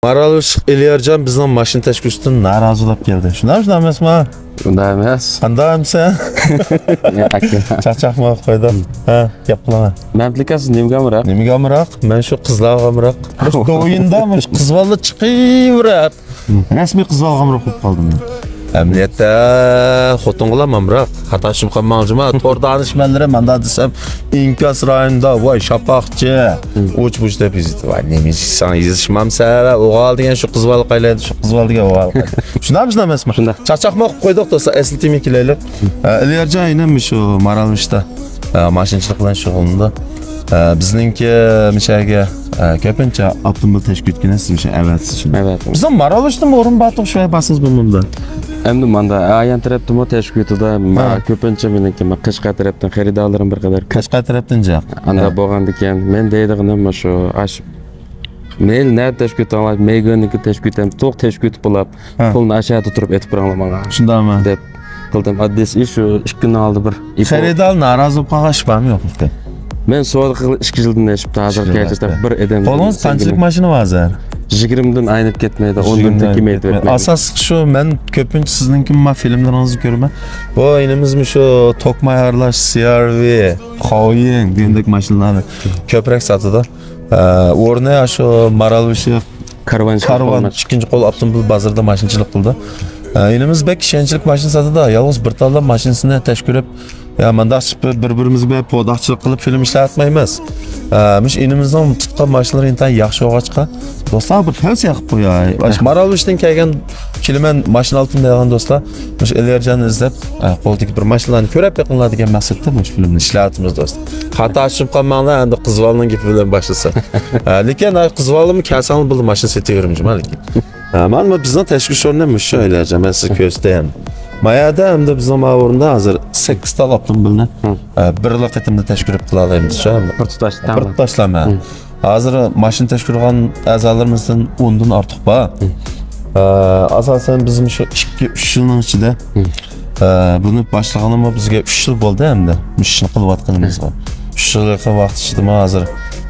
Maraluş Eliyarcan bizden maşın teşküsünden narazı olap geldi. Şundan mı emasma? Unda emas. Qanday sen? Çaqchaq mı qo'ydi? Ha, gap qilaman. Mamlikasiz nimga amroq? Nimaga amroq? Men shu qizlarga amroq. Do'yinda qiz bola chiqaverib. Rasmiy qiz bola amroq bo'lib qoldim. Emniyetdə xotunlar amroq. Xata shim qilmoqchima. Tor danışmanları manda desem İnkas rayonunda voy şapaqchi, uç-buç deb izledi. Voy nima sen izishmamsa, o'g'al degan shu qiz bola qaylaydi, shu qiz bola degan o'g'al. Shundan emasmi? Shunda. Çaqchaqma qo'ydik do'stlar, asl temi kelaylik. Eliyarjon aynan shu Maralmishda mashinchilik bilan shug'ullanadi. Bizningki mishaga ko'pincha avtomobil tashkil etgansiz avatsiz shuni. Evet. Bizning Maralmishdami o'rin batiq shu basız bo'lmamda. Endi manda ayan tarafdan tashkilotida ko'pincha meniki Qashqar tarafdan xaridorlarim bir qadar Qashqar tarafdan jaq. anda bo'lganda ekan men deydig'inim shu ash men nima tashkilot olib meganiki tashkilotam to'q tashkilot bo'lib pulni ashada turib etib beramagan Shundami? deb qildim. Addes ish shu 2 kun oldi bir Xaridor norozi bo'lib qolgan shubham yo'q. men so'z qilib 2 yildan eshibdi hozir kelishda bir edam Qo'lingiz qanchalik mashina bor hozir? 20 dan aynib ketmaydi 10 dan kelmaydi. Asas şu men ko'pincha sizningki filmlaringizni ko'raman. Bu aynimizmi shu tokma ayarlash CRV, Xoyin degandek mashinalarni ko'proq sotadi. O'rni shu Maralvishi Karvan ikinci qo'l avtomobil bozorida mashinchilik qildi. Aynimiz bek ishonchlik mashina sotadi. Yolg'iz bir tanlab mashinasini tashkilab ya mandaq bir-birimizga podaqchilik qilib film ishlatmaymiz. Mish inimizdan tutgan mashinalar intan yaxshi o'g'achqa. Do'stlar bir tavsiya qilib qo'yay. Maralvishdan kelgan keliman mashina oldim degan do'stlar, mish Eliyarjonni izlab qo'ldagi bir mashinalarni ko'rib yaqinlar degan maqsadda bu filmni ishlatamiz do'stlar. Xato tushib qolmanglar, endi qizvolning gapi bilan boshlasa. Lekin qizvolim kasal bo'ldi mashina setaveramiz lekin. Mana bizning tashkil o'rnimiz shu Eliyarjon, men sizni ko'rsataman. Mayada hamda bizning o'rinda hozir 8 ta avtomobilni bir qatimda tashkil qila olamiz. Shu bir tutash bir tashlama. Hozir mashina tashkil qilgan a'zolarimizdan 10 dan ortiq bor. Asosan bizim shu 2-3 yilning ichida buni boshlaganimizga bizga 3 yil bo'ldi hamda ishni qilayotganimizga. 3 yillik vaqt ichida hozir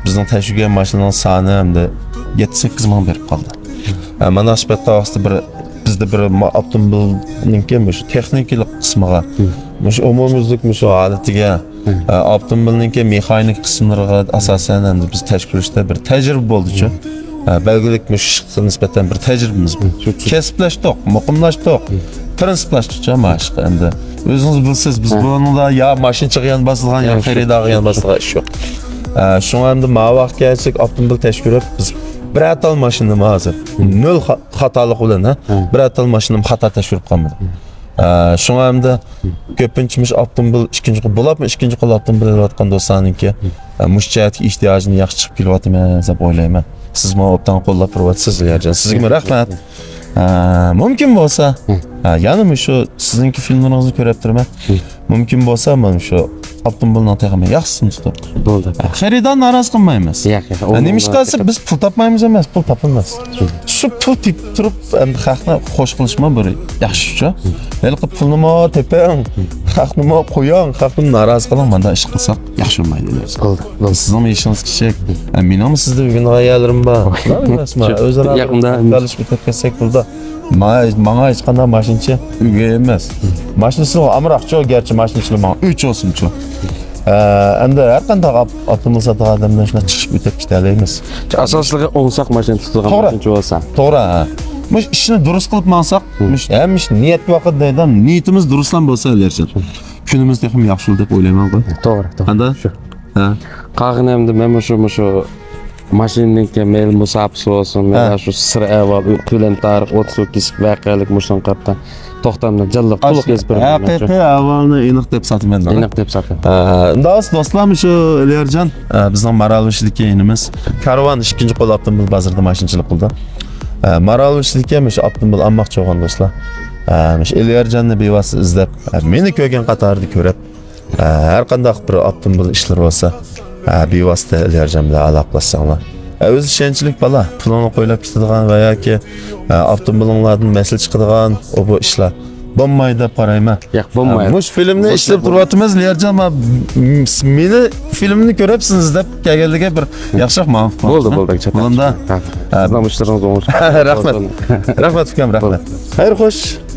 bizning tashkil mashinalar soni hamda 7-8 ming berib qoldi. Mana shu vaqtda bir bizde bir avtomobilninki shu texnik qismiga, shu umumiylik shu holatiga, avtomobilninki mexanik qismlariga asosan endi biz tashkilashda bir tajriba bo'ldi-ku. Belgilik ishga nisbatan bir tajribamiz bu. Kesplashdik, muqimlashdik, prinsiplashdik mashq endi. O'zingiz bilsiz, biz buningda ya mashina chiqgan bosilgan, ya xaridorga bosilgan ish yo'q. Shunga endi ma vaqt kelsak avtomobil tashkilot biz bir atal mashinam hozir 0 xatolik bilan bir atal mashinam xato tashkil qilmadi. Shunga hamda ko'pincha avtomobil ikkinchi qo'l bo'libmi, ikkinchi qo'l avtomobil olayotgan do'stlarningki mushchatga ehtiyojini yaxshi chiqib kelyaptimi deb o'ylayman. Siz meni obdan qo'llab turibsiz Eliyarjon. Sizga rahmat. Mumkin bo'lsa, yana shu sizningki filmlaringizni ko'rib turaman. Mumkin bo'lsa, men shu avtomobilni texmi yaxshisini tutib. Bo'ldi. Xaridor norozi qilmaymiz. Yo'q. Nima ish qilsa biz pul topmaymiz emas, pul topilmas. Shu pul tep turib endi xalqni xo'sh qilishma bir yaxshi-ku. Qilib pulni tepang, xalqni qo'yang, xalqni norozi qiling, menda ish qilsak yaxshi bo'lmaydi. Bo'ldi. Sizning ishingiz kichik. Men ham sizda bugun g'oyalarim bor. Emasmi? O'zaro yaqinda galish bitib ketsak burada. Menga hech qanday mashinchi uyga emas. Mashinasi amroqchi, garchi mashinchilar menga 3 olsin-chi. Endi har qanday avtomobil sotgan odamdan shuna chiqib o'tib ketalaymiz. Asosligi o'ngsoq mashina tutgan mashinchi bo'lsa. To'g'ri. Mush ishni durust qilib mansak, ham niyat vaqt deydan, niyatimiz durustlan bo'lsa Eliyarjon. Kunimiz ham yaxshi bo'ladi deb o'ylayman-ku. To'g'ri. Qanda? Shu. Qag'inamda men shu mashinaniki mel musabsi olsun, men shu sir avval to'lan tarix 38 voqealik mushon qatdan to'xtamdan jallab to'liq yozib beraman. Haqiqiy avvalni aniq deb sotman. Aniq deb sotman. Do'stlar, shu Eliyarjon bizning Maralvishlikka inimiz Karvan ikkinchi qo'l avtomobil bozorida mashinchilik qildi. Maralvishlikka shu avtomobil olmoqchi bo'lgan do'stlar. Shu Eliyarjonni bevasi izlab, meni ko'rgan qatorida ko'rib, har qanday bir avtomobil ishlari bo'lsa, bevosita Eliyarjon bilan aloqalashsanglar. O'zi ishonchlik bola, pulini qo'ylab ketadigan va yoki avtomobillardan mas'ul chiqadigan bu ishlar Bo'lmaydi qarayman. Yo'q, bo'lmaydi. Bu filmni ishlab turyapmiz, Lerjan, meni filmni ko'ribsiz deb kelganligiga bir yaxshi ma'lum. Bo'ldi, chatoq. Bunda Sizlarning ishlaringiz o'ng'ishli. rahmat. Rahmat ukam, rahmat. Xayr, xo'sh.